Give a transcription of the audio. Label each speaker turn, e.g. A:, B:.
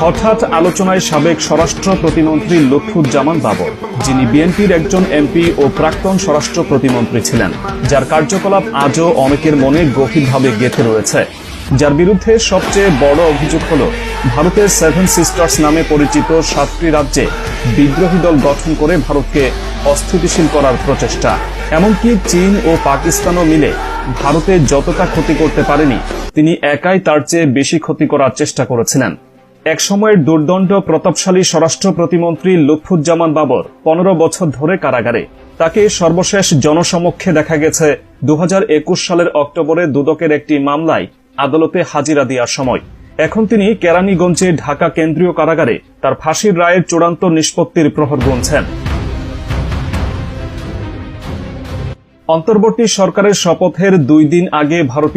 A: হঠাৎ আলোচনায় সাবেক স্বরাষ্ট্র প্রতিমন্ত্রী লুৎফুজ্জামান বাবর, যিনি বিএনপির একজন এমপি ও প্রাক্তন স্বরাষ্ট্র প্রতিমন্ত্রী ছিলেন, যার কার্যকলাপ আজও অনেকের মনে গভীরভাবে গেঁথে রয়েছে, যার বিরুদ্ধে সবচেয়ে বড় অভিযোগ হল ভারতের 7 সিস্টার্স নামে পরিচিত 7টি রাজ্যে বিদ্রোহী দল গঠন করে ভারতকে অস্থিতিশীল করার প্রচেষ্টা। এমনকি চীন ও পাকিস্তানও মিলে ভারতে যতটা ক্ষতি করতে পারেনি, তিনি একাই তার চেয়ে বেশি ক্ষতি করার চেষ্টা করেছিলেন। এক সময়ের দুর্দণ্ড প্রতাপশালী স্বরাষ্ট্র প্রতিমন্ত্রী লুৎফুজ্জামান বাবর 15 বছর ধরে কারাগারে। তাকে সর্বশেষ জনসমক্ষে দেখা গেছে 2021 সালের অক্টোবরে দুদকের একটি মামলায় আদালতে হাজিরা দেওয়ার সময়। এখন তিনি কেরানীগঞ্জে ঢাকা কেন্দ্রীয় কারাগারে তার ফাঁসির রায়ের চূড়ান্ত নিষ্পত্তির প্রহর গুনছেন। অন্তর্বর্তী সরকারের শপথের 2 দিন আগে ভারতীয়